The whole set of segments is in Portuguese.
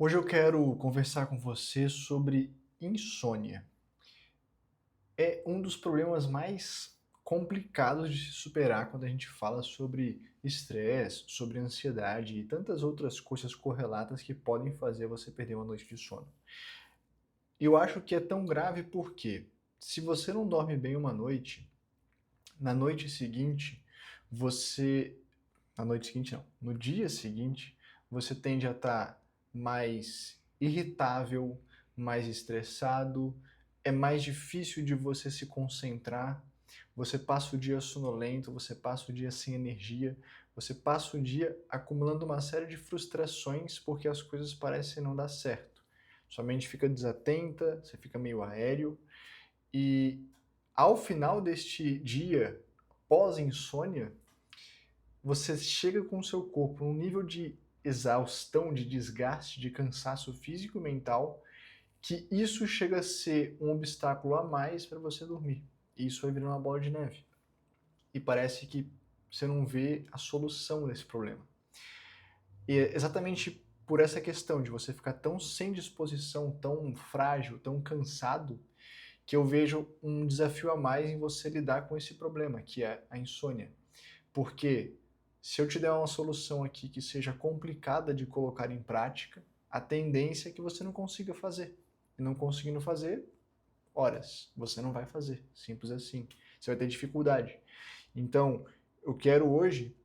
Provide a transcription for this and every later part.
Hoje eu quero conversar com você sobre insônia. É um dos problemas mais complicados de se superar quando a gente fala sobre estresse, sobre ansiedade e tantas outras coisas correlatas que podem fazer você perder uma noite de sono. Eu acho que é tão grave porque, se você não dorme bem uma noite, na noite seguinte, você na noite seguinte não, no dia seguinte, você tende a estar mais irritável, mais estressado, é mais difícil de você se concentrar, você passa o dia sonolento, você passa o dia sem energia, você passa o dia acumulando uma série de frustrações porque as coisas parecem não dar certo. Sua mente fica desatenta, você fica meio aéreo e ao final deste dia pós-insônia, você chega com o seu corpo num nível de exaustão, de desgaste, de cansaço físico e mental, que isso chega a ser um obstáculo a mais para você dormir. E isso vai virando uma bola de neve. E parece que você não vê a solução desse problema. E é exatamente por essa questão de você ficar tão sem disposição, tão frágil, tão cansado, que eu vejo um desafio a mais em você lidar com esse problema, que é a insônia. Porque se eu te der uma solução aqui que seja complicada de colocar em prática, a tendência é que você não consiga fazer. E não conseguindo fazer, horas, você não vai fazer. Simples assim. Você vai ter dificuldade. Então, eu quero hoje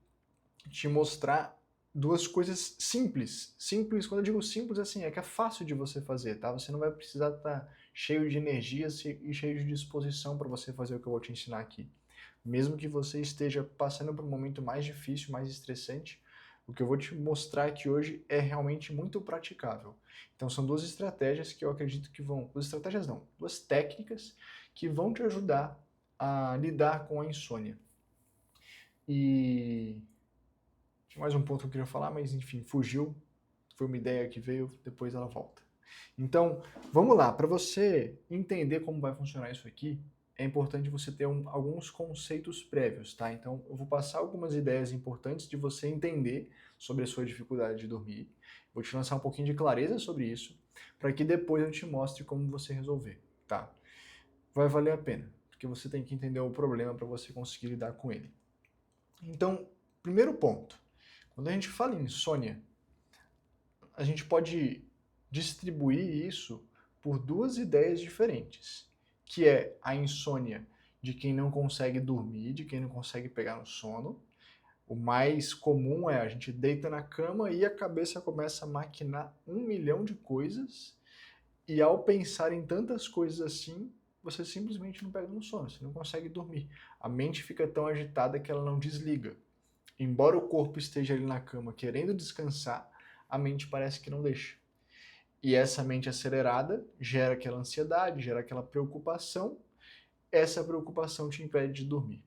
te mostrar duas coisas simples. Simples, quando eu digo simples, assim, é que é fácil de você fazer, tá? Você não vai precisar estar cheio de energia e cheio de disposição para você fazer o que eu vou te ensinar aqui. Mesmo que você esteja passando por um momento mais difícil, mais estressante, o que eu vou te mostrar aqui hoje é realmente muito praticável. Então são duas estratégias que eu acredito que vão, duas estratégias não, duas técnicas que vão te ajudar a lidar com a insônia. E tinha mais um ponto que eu queria falar, mas enfim, fugiu. Foi uma ideia que veio, depois ela volta. Então, vamos lá. Para você entender como vai funcionar isso aqui, é importante você ter alguns conceitos prévios, tá? Então, eu vou passar algumas ideias importantes de você entender sobre a sua dificuldade de dormir. Vou te lançar um pouquinho de clareza sobre isso, para que depois eu te mostre como você resolver, tá? Vai valer a pena, porque você tem que entender o problema para você conseguir lidar com ele. Então, primeiro ponto. Quando a gente fala em insônia, a gente pode distribuir isso por duas ideias diferentes, que é a insônia de quem não consegue dormir, de quem não consegue pegar no sono. O mais comum é a gente deita na cama e a cabeça começa a maquinar 1 milhão de coisas, e ao pensar em tantas coisas assim, você simplesmente não pega no sono, você não consegue dormir. A mente fica tão agitada que ela não desliga. Embora o corpo esteja ali na cama querendo descansar, a mente parece que não deixa. E essa mente acelerada gera aquela ansiedade, gera aquela preocupação. Essa preocupação te impede de dormir.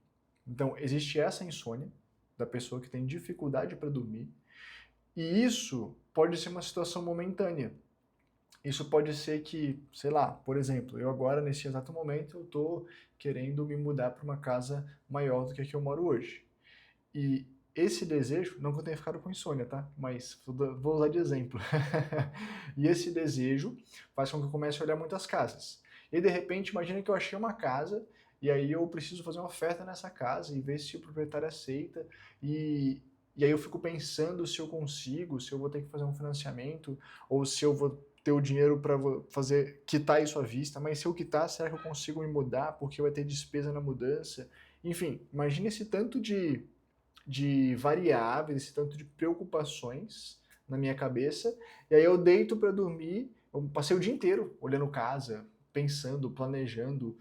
Então, existe essa insônia da pessoa que tem dificuldade para dormir, e isso pode ser uma situação momentânea. Isso pode ser que, sei lá, por exemplo, eu agora, nesse exato momento, eu estou querendo me mudar para uma casa maior do que a que eu moro hoje. E esse desejo, não que eu tenha ficado com insônia, tá? Mas vou usar de exemplo. E esse desejo faz com que eu comece a olhar muitas casas. E de repente, imagina que eu achei uma casa e aí eu preciso fazer uma oferta nessa casa e ver se o proprietário aceita. E aí eu fico pensando se eu consigo, se eu vou ter que fazer um financiamento ou se eu vou ter o dinheiro para fazer quitar isso à vista. Mas se eu quitar, será que eu consigo me mudar? Porque vai ter despesa na mudança. Enfim, imagina esse tanto de variáveis, esse tanto de preocupações na minha cabeça, e aí eu deito para dormir, eu passei o dia inteiro olhando casa, pensando, planejando,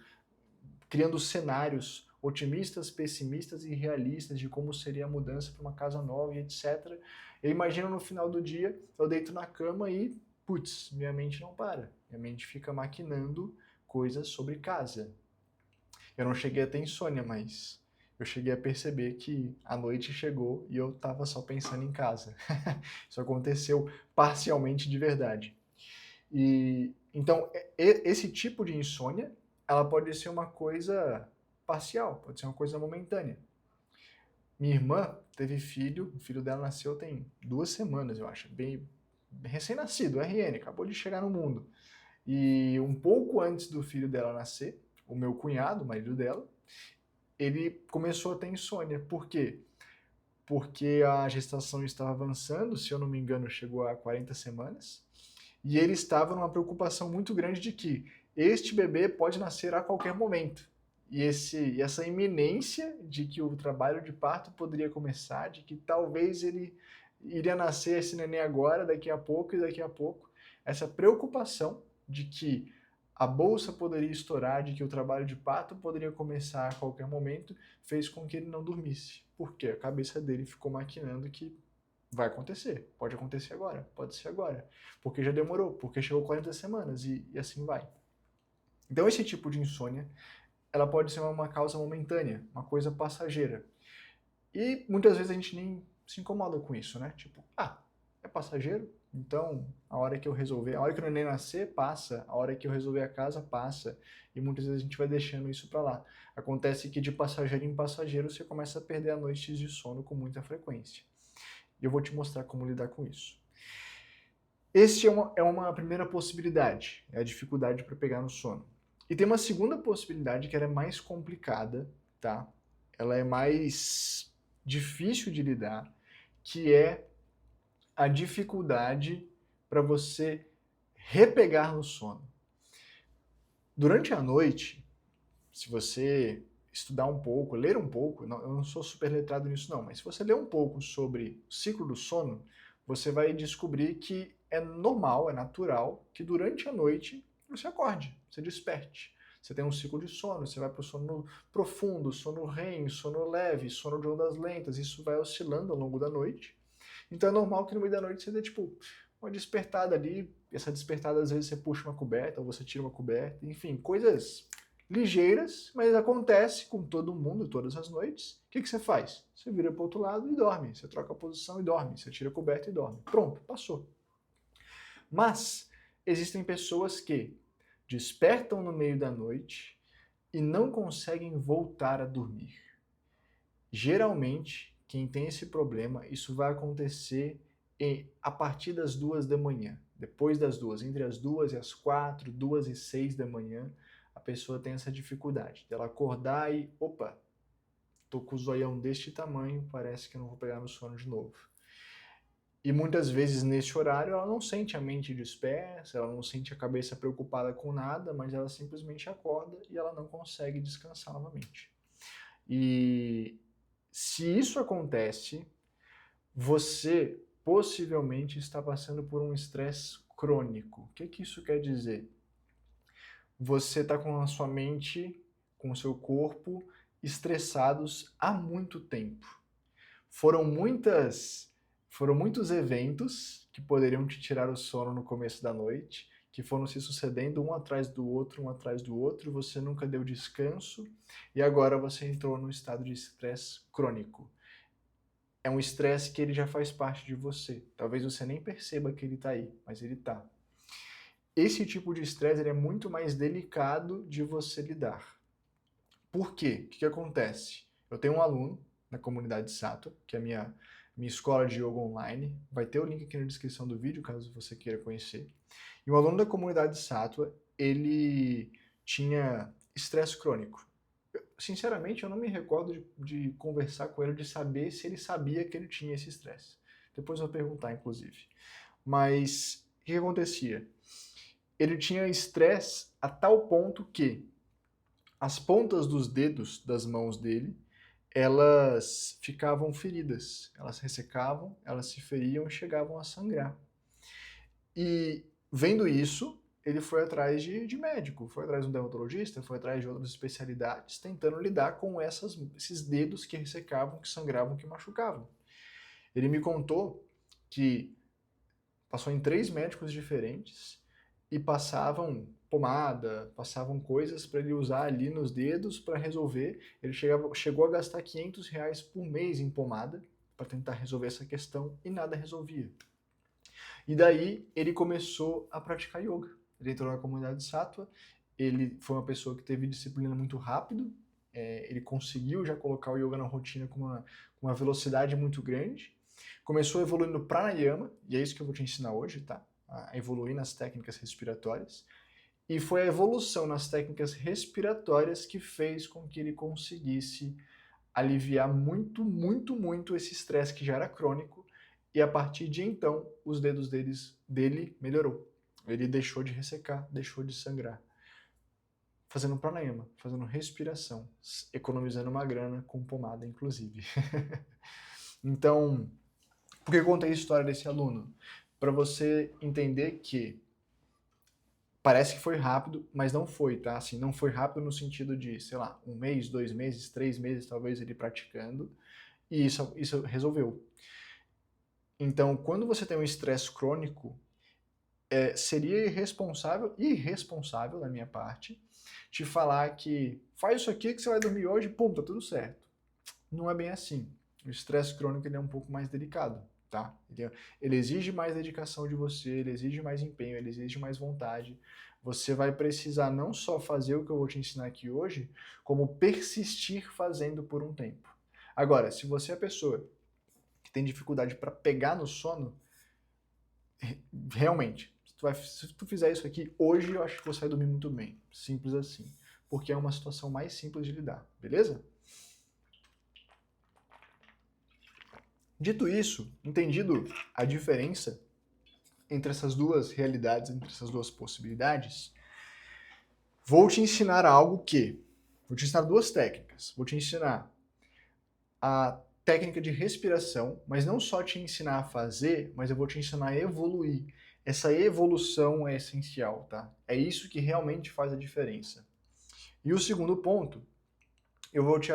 criando cenários otimistas, pessimistas e realistas de como seria a mudança para uma casa nova e etc. Eu imagino no final do dia, eu deito na cama e, putz, minha mente não para. Minha mente fica maquinando coisas sobre casa. Eu não cheguei a ter insônia, mas eu cheguei a perceber que a noite chegou e eu estava só pensando em casa. Isso aconteceu parcialmente de verdade. E então esse tipo de insônia, ela pode ser uma coisa parcial, pode ser uma coisa momentânea. Minha irmã teve filho, o filho dela nasceu tem 2 semanas, eu acho, bem recém-nascido, RN, acabou de chegar no mundo. E um pouco antes do filho dela nascer, o meu cunhado, o marido dela, ele começou a ter insônia. Por quê? Porque a gestação estava avançando, se eu não me engano, chegou a 40 semanas, e ele estava numa preocupação muito grande de que este bebê pode nascer a qualquer momento. E essa iminência de que o trabalho de parto poderia começar, de que talvez ele iria nascer esse neném agora, daqui a pouco e daqui a pouco, essa preocupação de que a bolsa poderia estourar, de que o trabalho de parto poderia começar a qualquer momento, fez com que ele não dormisse. Porque a cabeça dele ficou maquinando que vai acontecer, pode acontecer agora, pode ser agora, porque já demorou, porque chegou 40 semanas e assim vai. Então esse tipo de insônia, ela pode ser uma causa momentânea, uma coisa passageira. E muitas vezes a gente nem se incomoda com isso, né? Tipo, é passageiro, então a hora que eu resolver, a hora que o neném nascer, passa, a hora que eu resolver a casa, passa. E muitas vezes a gente vai deixando isso pra lá. Acontece que de passageiro em passageiro você começa a perder a noites de sono com muita frequência. E eu vou te mostrar como lidar com isso. Este é uma primeira possibilidade, é a dificuldade para pegar no sono. E tem uma segunda possibilidade que ela é mais complicada, tá? Ela é mais difícil de lidar, que é a dificuldade para você repegar no sono. Durante a noite, se você estudar um pouco, ler um pouco, eu não sou super letrado nisso não, mas se você ler um pouco sobre o ciclo do sono, você vai descobrir que é normal, é natural, que durante a noite você acorde, você desperte. Você tem um ciclo de sono, você vai para o sono profundo, sono REM, sono leve, sono de ondas lentas, isso vai oscilando ao longo da noite. Então é normal que no meio da noite você dê tipo uma despertada ali, essa despertada às vezes você puxa uma coberta ou você tira uma coberta, enfim, coisas ligeiras, mas acontece com todo mundo todas as noites. O que você faz? Você vira para o outro lado e dorme, você troca a posição e dorme, você tira a coberta e dorme. Pronto, passou. Mas existem pessoas que despertam no meio da noite e não conseguem voltar a dormir. Geralmente, quem tem esse problema, isso vai acontecer a partir das 2 da manhã. Depois das 2, entre as 2 e as 4, 2 e 6 da manhã, a pessoa tem essa dificuldade dela acordar e, opa, tô com o zoião deste tamanho, parece que eu não vou pegar no sono de novo. E muitas vezes nesse horário ela não sente a mente dispersa, ela não sente a cabeça preocupada com nada, mas ela simplesmente acorda e ela não consegue descansar novamente. E se isso acontece, você possivelmente está passando por um estresse crônico. O que isso quer dizer? Você está com a sua mente, com o seu corpo estressados há muito tempo. Foram muitos eventos que poderiam te tirar o sono no começo da noite, que foram se sucedendo um atrás do outro, você nunca deu descanso e agora você entrou num estado de estresse crônico. É um estresse que ele já faz parte de você. Talvez você nem perceba que ele está aí, mas ele está. Esse tipo de estresse é muito mais delicado de você lidar. Por quê? O que acontece? Eu tenho um aluno na comunidade Sattva, que é a minha escola de yoga online. Vai ter o link aqui na descrição do vídeo, caso você queira conhecer. E um aluno da comunidade Sattva, ele tinha estresse crônico. Sinceramente, eu não me recordo de conversar com ele, de saber se ele sabia que ele tinha esse estresse. Depois eu vou perguntar, inclusive. Mas o que acontecia? Ele tinha estresse a tal ponto que as pontas dos dedos das mãos dele, elas ficavam feridas, elas ressecavam, elas se feriam e chegavam a sangrar. E vendo isso, ele foi atrás de médico, foi atrás de um dermatologista, foi atrás de outras especialidades, tentando lidar com esses dedos que ressecavam, que sangravam, que machucavam. Ele me contou que passou em 3 médicos diferentes e passavam pomada, passavam coisas para ele usar ali nos dedos para resolver. Ele chegou a gastar R$500 por mês em pomada para tentar resolver essa questão e nada resolvia. E daí ele começou a praticar yoga. Ele entrou na comunidade Sattva, ele foi uma pessoa que teve disciplina muito rápido, ele conseguiu já colocar o yoga na rotina com uma velocidade muito grande, começou a evoluir no pranayama, e é isso que eu vou te ensinar hoje, tá? A evoluir nas técnicas respiratórias. E foi a evolução nas técnicas respiratórias que fez com que ele conseguisse aliviar muito, muito, muito esse estresse que já era crônico, e a partir de então, os dedos dele melhorou. Ele deixou de ressecar, deixou de sangrar. Fazendo pranayama, fazendo respiração, economizando uma grana com pomada, inclusive. Então, por que eu contei a história desse aluno? Para você entender que parece que foi rápido, mas não foi, tá? Assim, não foi rápido no sentido de, sei lá, 1 mês, 2 meses, 3 meses, talvez, ele praticando, e isso resolveu. Então, quando você tem um estresse crônico, seria irresponsável da minha parte, te falar que faz isso aqui que você vai dormir hoje, pum, tá tudo certo. Não é bem assim. O estresse crônico ele é um pouco mais delicado, tá? Ele exige mais dedicação de você, ele exige mais empenho, ele exige mais vontade. Você vai precisar não só fazer o que eu vou te ensinar aqui hoje, como persistir fazendo por um tempo. Agora, se você é a pessoa que tem dificuldade para pegar no sono, realmente, se tu fizer isso aqui hoje, eu acho que você vai dormir muito bem. Simples assim. Porque é uma situação mais simples de lidar, beleza? Dito isso, entendido a diferença entre essas duas realidades, entre essas duas possibilidades, vou te ensinar algo que... Vou te ensinar duas técnicas. Vou te ensinar a técnica de respiração, mas não só te ensinar a fazer, mas eu vou te ensinar a evoluir. Essa evolução é essencial, tá? É isso que realmente faz a diferença. E o segundo ponto, eu vou te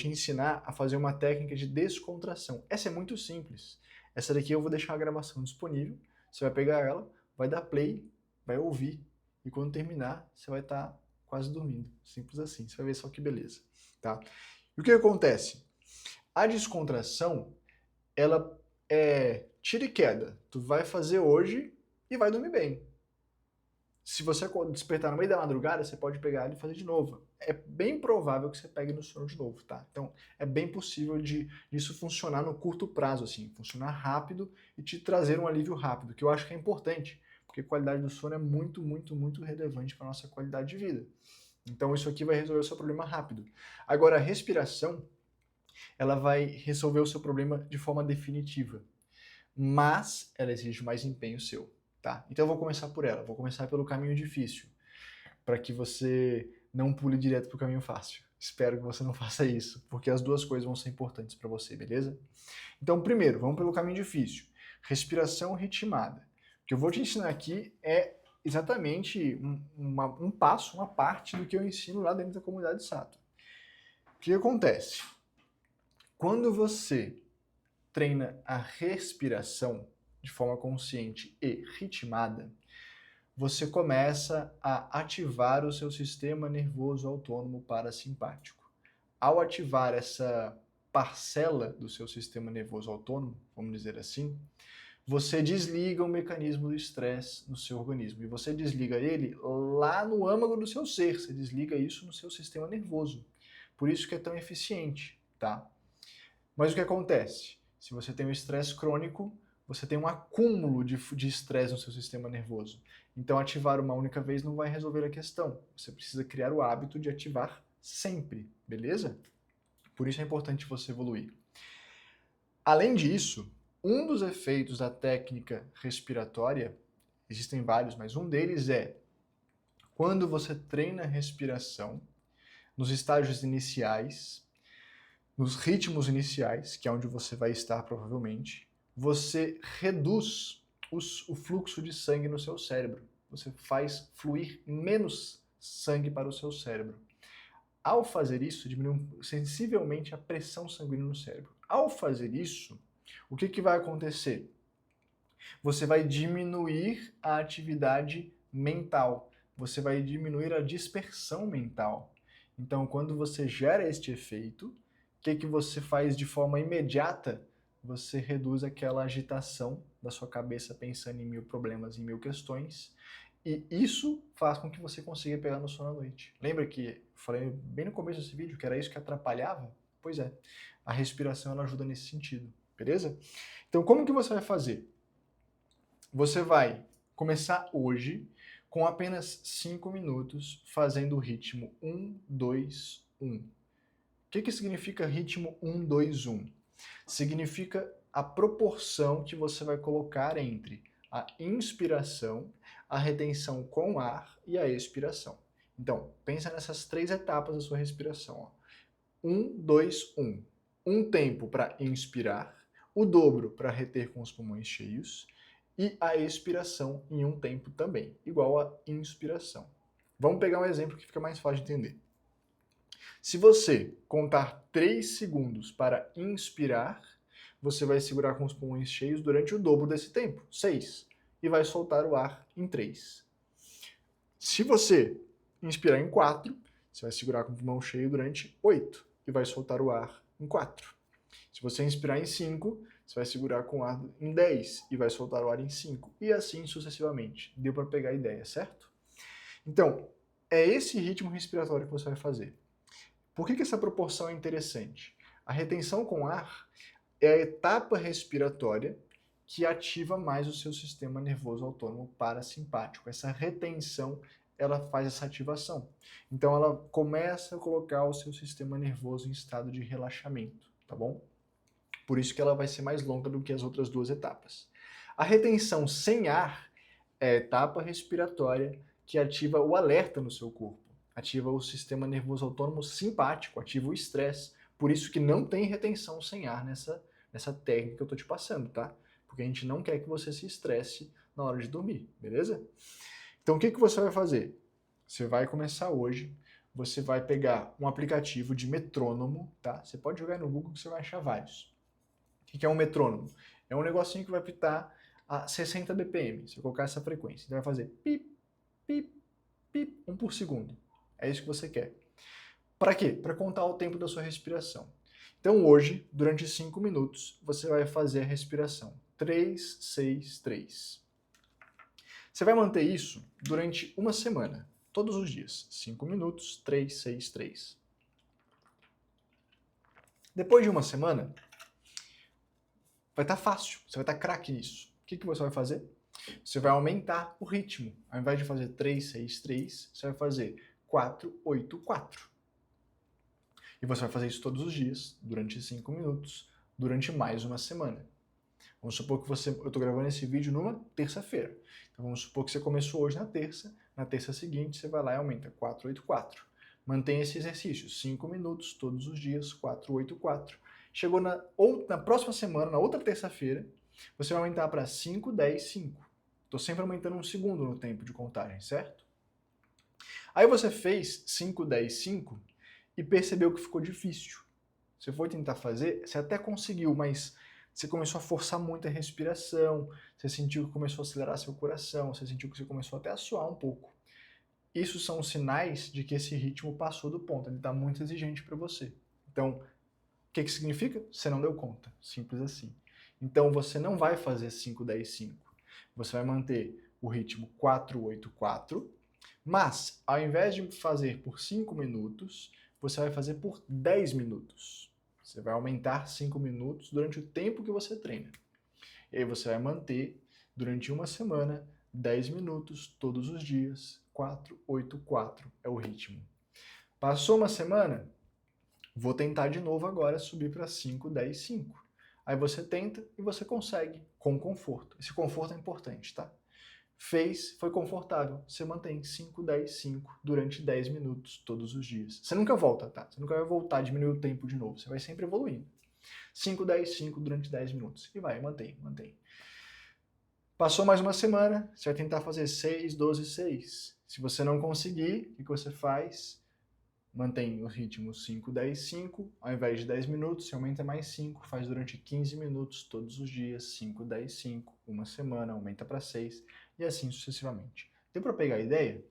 ensinar a fazer uma técnica de descontração. Essa é muito simples. Essa daqui eu vou deixar a gravação disponível, você vai pegar ela, vai dar play, vai ouvir, e quando terminar, você vai estar quase dormindo. Simples assim, você vai ver só que beleza, tá? E o que acontece? A descontração, ela é tira e queda. Tu vai fazer hoje e vai dormir bem. Se você despertar no meio da madrugada, você pode pegar ele e fazer de novo. É bem provável que você pegue no sono de novo, tá? Então, é bem possível disso funcionar no curto prazo, assim, funcionar rápido e te trazer um alívio rápido, que eu acho que é importante, porque a qualidade do sono é muito, muito, muito relevante para a nossa qualidade de vida. Então, isso aqui vai resolver o seu problema rápido. Agora, a respiração, ela vai resolver o seu problema de forma definitiva, mas ela exige mais empenho seu. Tá? Então eu vou começar por ela, vou começar pelo caminho difícil, para que você não pule direto para o caminho fácil. Espero que você não faça isso, porque as duas coisas vão ser importantes para você, beleza? Então, primeiro, vamos pelo caminho difícil. Respiração ritmada. O que eu vou te ensinar aqui é exatamente um passo, uma parte do que eu ensino lá dentro da comunidade Sato. O que acontece? Quando você treina a respiração de forma consciente e ritmada, você começa a ativar o seu sistema nervoso autônomo parasimpático. Ao ativar essa parcela do seu sistema nervoso autônomo, vamos dizer assim, você desliga o mecanismo do estresse no seu organismo. E você desliga ele lá no âmago do seu ser, você desliga isso no seu sistema nervoso. Por isso que é tão eficiente, tá? Mas o que acontece? Se você tem um estresse crônico, você tem um acúmulo de estresse no seu sistema nervoso. Então, ativar uma única vez não vai resolver a questão. Você precisa criar o hábito de ativar sempre, beleza? Por isso é importante você evoluir. Além disso, um dos efeitos da técnica respiratória, existem vários, mas um deles é quando você treina a respiração nos estágios iniciais, nos ritmos iniciais, que é onde você vai estar provavelmente, você reduz o fluxo de sangue no seu cérebro. Você faz fluir menos sangue para o seu cérebro. Ao fazer isso, diminui sensivelmente a pressão sanguínea no cérebro. Ao fazer isso, o que vai acontecer? Você vai diminuir a atividade mental. Você vai diminuir a dispersão mental. Então, quando você gera este efeito, o que você faz de forma imediata? Você reduz aquela agitação da sua cabeça pensando em 1000 problemas, em 1000 questões, e isso faz com que você consiga pegar no sono à noite. Lembra que eu falei bem no começo desse vídeo que era isso que atrapalhava? Pois é, a respiração ela ajuda nesse sentido, beleza? Então, como que você vai fazer? Você vai começar hoje com apenas 5 minutos fazendo o ritmo 1, 2, 1. O que significa ritmo 1, 2, 1? Significa a proporção que você vai colocar entre a inspiração, a retenção com ar e a expiração. Então, pensa nessas 3 etapas da sua respiração. Ó. 1, 2, 1. Um tempo para inspirar, o dobro para reter com os pulmões cheios e a expiração em um tempo também, igual a inspiração. Vamos pegar um exemplo que fica mais fácil de entender. Se você contar 3 segundos para inspirar, você vai segurar com os pulmões cheios durante o dobro desse tempo, 6, e vai soltar o ar em 3. Se você inspirar em 4, você vai segurar com o pulmão cheio durante 8 e vai soltar o ar em 4. Se você inspirar em 5, você vai segurar com o ar em 10 e vai soltar o ar em 5, e assim sucessivamente. Deu para pegar a ideia, certo? Então, é esse ritmo respiratório que você vai fazer. Por que essa proporção é interessante? A retenção com ar é a etapa respiratória que ativa mais o seu sistema nervoso autônomo parasimpático. Essa retenção, ela faz essa ativação. Então ela começa a colocar o seu sistema nervoso em estado de relaxamento, tá bom? Por isso que ela vai ser mais longa do que as outras 2 etapas. A retenção sem ar é a etapa respiratória que ativa o alerta no seu corpo. Ativa o sistema nervoso autônomo simpático, ativa o estresse. Por isso que não tem retenção sem ar nessa técnica que eu tô te passando, tá? Porque a gente não quer que você se estresse na hora de dormir, beleza? Então o que você vai fazer? Você vai começar hoje, você vai pegar um aplicativo de metrônomo, tá? Você pode jogar no Google que você vai achar vários. O que é um metrônomo? É um negocinho que vai apitar a 60 BPM, se eu colocar essa frequência. Então vai fazer pip, pip, pip, 1 por segundo. É isso que você quer. Para quê? Para contar o tempo da sua respiração. Então hoje, durante 5 minutos, você vai fazer a respiração 3, 6, 3. Você vai manter isso durante uma semana, todos os dias. 5 minutos, 3, 6, 3. Depois de uma semana, vai estar fácil, você vai estar craque nisso. O que você vai fazer? Você vai aumentar o ritmo. Ao invés de fazer 3, 6, 3, você vai fazer 4, 8, 4. E você vai fazer isso todos os dias, durante 5 minutos, durante mais uma semana. Vamos supor que eu estou gravando esse vídeo numa terça-feira. Então vamos supor que você começou hoje na terça seguinte você vai lá e aumenta 4, 8, 4. Mantém esse exercício, 5 minutos todos os dias, 4, 8, 4. Chegou na próxima semana, na outra terça-feira, você vai aumentar para 5, 10, 5. Estou sempre aumentando 1 segundo no tempo de contagem, certo? Aí você fez 5, 10, 5 e percebeu que ficou difícil. Você foi tentar fazer, você até conseguiu, mas você começou a forçar muito a respiração, você sentiu que começou a acelerar seu coração, você sentiu que você começou até a suar um pouco. Isso são sinais de que esse ritmo passou do ponto, ele está muito exigente para você. Então, o que significa? Você não deu conta, simples assim. Então você não vai fazer 5, 10, 5. Você vai manter o ritmo 4, 8, 4, mas ao invés de fazer por 5 minutos, você vai fazer por 10 minutos. Você vai aumentar 5 minutos durante o tempo que você treina. E aí você vai manter durante uma semana 10 minutos todos os dias, 4, 8, 4 é o ritmo. Passou uma semana? Vou tentar de novo agora subir para 5, 10, 5. Aí você tenta e você consegue, com conforto. Esse conforto é importante, tá? Fez, foi confortável. Você mantém 5, 10, 5 durante 10 minutos todos os dias. Você nunca volta, tá? Você nunca vai voltar a diminuir o tempo de novo. Você vai sempre evoluindo. 5, 10, 5 durante 10 minutos. E vai, mantém, mantém. Passou mais uma semana, você vai tentar fazer 6, 12, 6. Se você não conseguir, o que você faz? Mantém o ritmo 5, 10, 5. Ao invés de 10 minutos, você aumenta mais 5. Faz durante 15 minutos todos os dias. 5, 10, 5. Uma semana, aumenta para 6. E assim sucessivamente. Deu para pegar a ideia?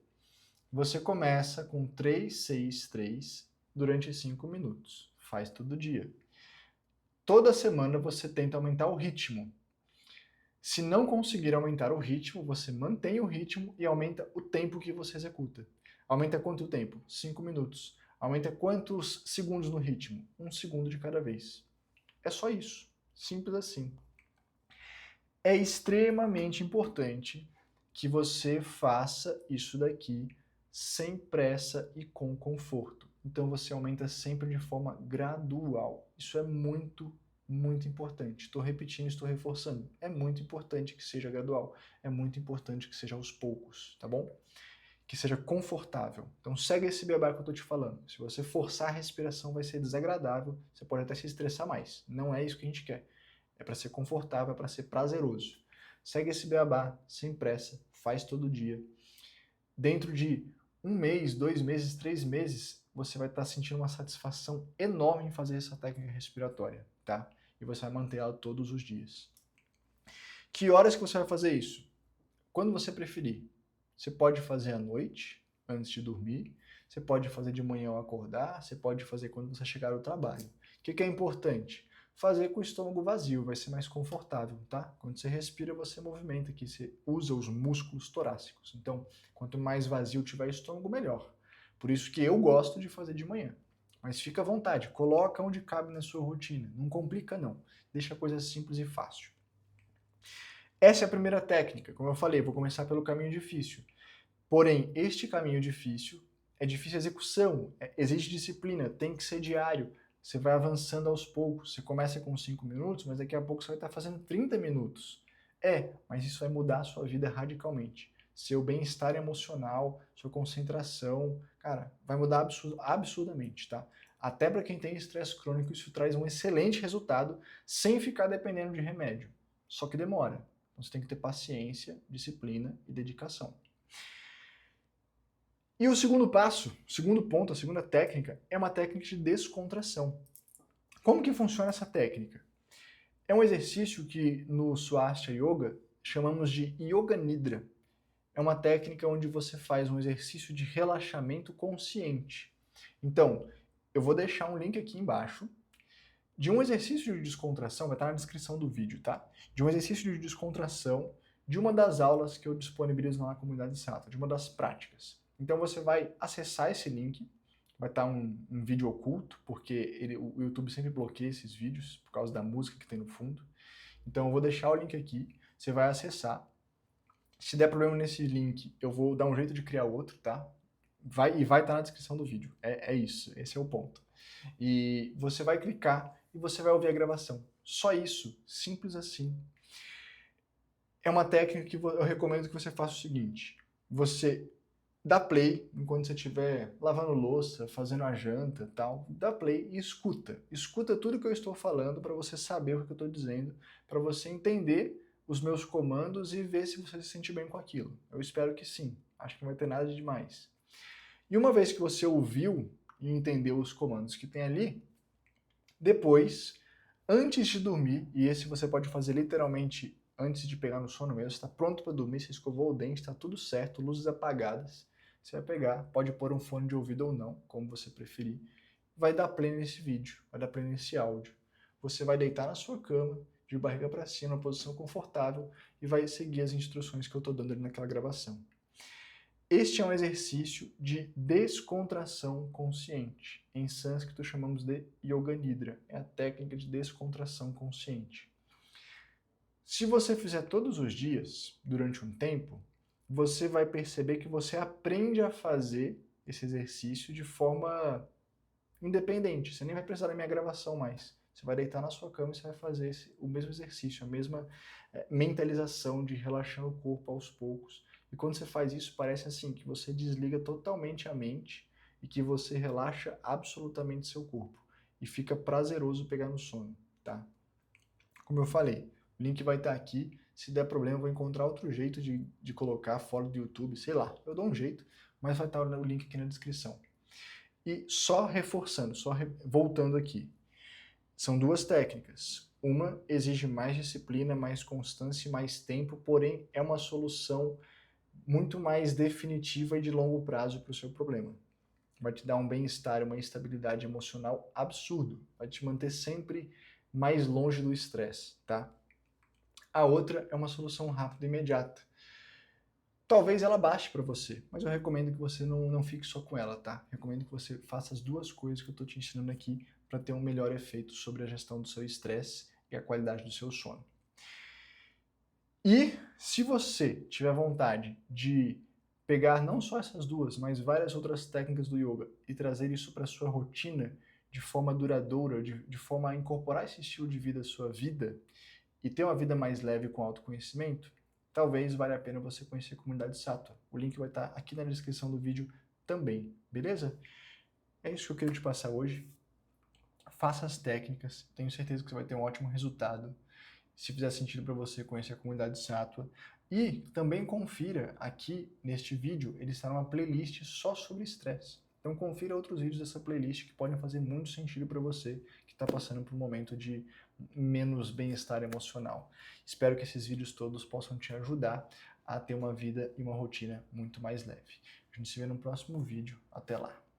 Você começa com 3, 6, 3 durante 5 minutos. Faz todo dia. Toda semana você tenta aumentar o ritmo. Se não conseguir aumentar o ritmo, você mantém o ritmo e aumenta o tempo que você executa. Aumenta quanto tempo? 5 minutos. Aumenta quantos segundos no ritmo? 1 segundo de cada vez. É só isso. Simples assim. É extremamente importante que você faça isso daqui sem pressa e com conforto. Então você aumenta sempre de forma gradual. Isso é muito, muito importante. Estou repetindo, estou reforçando. É muito importante que seja gradual. É muito importante que seja aos poucos, tá bom? Que seja confortável. Então segue esse beabá que eu estou te falando. Se você forçar a respiração vai ser desagradável, você pode até se estressar mais. Não é isso que a gente quer. É para ser confortável, é para ser prazeroso. Segue esse beabá, sem pressa, faz todo dia. Dentro de 1 mês, 2 meses, 3 meses, você vai estar sentindo uma satisfação enorme em fazer essa técnica respiratória, tá? E você vai manter ela todos os dias. Que horas que você vai fazer isso? Quando você preferir. Você pode fazer à noite, antes de dormir, você pode fazer de manhã ao acordar, você pode fazer quando você chegar ao trabalho. O que é importante? Fazer com o estômago vazio, vai ser mais confortável, tá? Quando você respira, você movimenta aqui, você usa os músculos torácicos. Então, quanto mais vazio tiver o estômago, melhor. Por isso que eu gosto de fazer de manhã. Mas fica à vontade, coloca onde cabe na sua rotina. Não complica não, deixa a coisa simples e fácil. Essa é a primeira técnica, como eu falei, vou começar pelo caminho difícil. Porém, este caminho difícil é difícil a execução, exige disciplina, tem que ser diário. Você vai avançando aos poucos. Você começa com 5 minutos, mas daqui a pouco você vai estar fazendo 30 minutos. Mas isso vai mudar a sua vida radicalmente. Seu bem-estar emocional, sua concentração, cara, vai mudar absurdamente, tá? Até para quem tem estresse crônico, isso traz um excelente resultado sem ficar dependendo de remédio. Só que demora. Então você tem que ter paciência, disciplina e dedicação. E o segundo passo, o segundo ponto, a segunda técnica, é uma técnica de descontração. Como que funciona essa técnica? É um exercício que no Swastika Yoga chamamos de Yoga Nidra. É uma técnica onde você faz um exercício de relaxamento consciente. Então, eu vou deixar um link aqui embaixo de um exercício de descontração, vai estar na descrição do vídeo, tá? De um exercício de descontração de uma das aulas que eu disponibilizo na comunidade Sattva, de uma das práticas. Então você vai acessar esse link, vai estar um vídeo oculto, porque o YouTube sempre bloqueia esses vídeos por causa da música que tem no fundo. Então eu vou deixar o link aqui, você vai acessar. Se der problema nesse link, eu vou dar um jeito de criar outro, tá? Vai estar na descrição do vídeo. É isso, esse é o ponto. E você vai clicar e você vai ouvir a gravação. Só isso, simples assim. É uma técnica que eu recomendo que você faça o seguinte: você dá play enquanto você estiver lavando louça, fazendo a janta, tal. Dá play e escuta. Escuta tudo que eu estou falando para você saber o que eu estou dizendo, para você entender os meus comandos e ver se você se sente bem com aquilo. Eu espero que sim. Acho que não vai ter nada de demais. E uma vez que você ouviu e entendeu os comandos que tem ali, depois, antes de dormir, e esse você pode fazer literalmente antes de pegar no sono mesmo, está pronto para dormir, você escovou o dente, está tudo certo, luzes apagadas, você vai pegar, pode pôr um fone de ouvido ou não, como você preferir, vai dar play nesse vídeo, vai dar play nesse áudio. Você vai deitar na sua cama, de barriga para cima, numa posição confortável, e vai seguir as instruções que eu estou dando ali naquela gravação. Este é um exercício de descontração consciente. Em sânscrito chamamos de Yoga Nidra. É a técnica de descontração consciente. Se você fizer todos os dias, durante um tempo, você vai perceber que você aprende a fazer esse exercício de forma independente. Você nem vai precisar da minha gravação mais. Você vai deitar na sua cama e você vai fazer o mesmo exercício, a mesma mentalização de relaxando o corpo aos poucos. E quando você faz isso, parece assim, que você desliga totalmente a mente e que você relaxa absolutamente seu corpo. E fica prazeroso pegar no sono, tá? Como eu falei, o link vai estar aqui. Se der problema, eu vou encontrar outro jeito de colocar fora do YouTube, sei lá. Eu dou um jeito, mas vai estar o link aqui na descrição. E só reforçando, voltando aqui. São duas técnicas. Uma exige mais disciplina, mais constância e mais tempo, porém é uma solução muito mais definitiva e de longo prazo para o seu problema. Vai te dar um bem-estar, uma estabilidade emocional absurdo. Vai te manter sempre mais longe do estresse, tá? A outra é uma solução rápida e imediata. Talvez ela baixe para você, mas eu recomendo que você não fique só com ela, tá? Recomendo que você faça as duas coisas que eu estou te ensinando aqui para ter um melhor efeito sobre a gestão do seu estresse e a qualidade do seu sono. E se você tiver vontade de pegar não só essas duas, mas várias outras técnicas do yoga e trazer isso para a sua rotina de forma duradoura, de forma a incorporar esse estilo de vida à sua vida e ter uma vida mais leve com autoconhecimento, talvez valha a pena você conhecer a comunidade Sattva. O link vai estar aqui na descrição do vídeo também, beleza? É isso que eu queria te passar hoje. Faça as técnicas, tenho certeza que você vai ter um ótimo resultado. Se fizer sentido para você, conhecer a comunidade Sattva. E também confira aqui neste vídeo, ele está numa playlist só sobre estresse. Então confira outros vídeos dessa playlist que podem fazer muito sentido para você que está passando por um momento de menos bem-estar emocional. Espero que esses vídeos todos possam te ajudar a ter uma vida e uma rotina muito mais leve. A gente se vê no próximo vídeo. Até lá!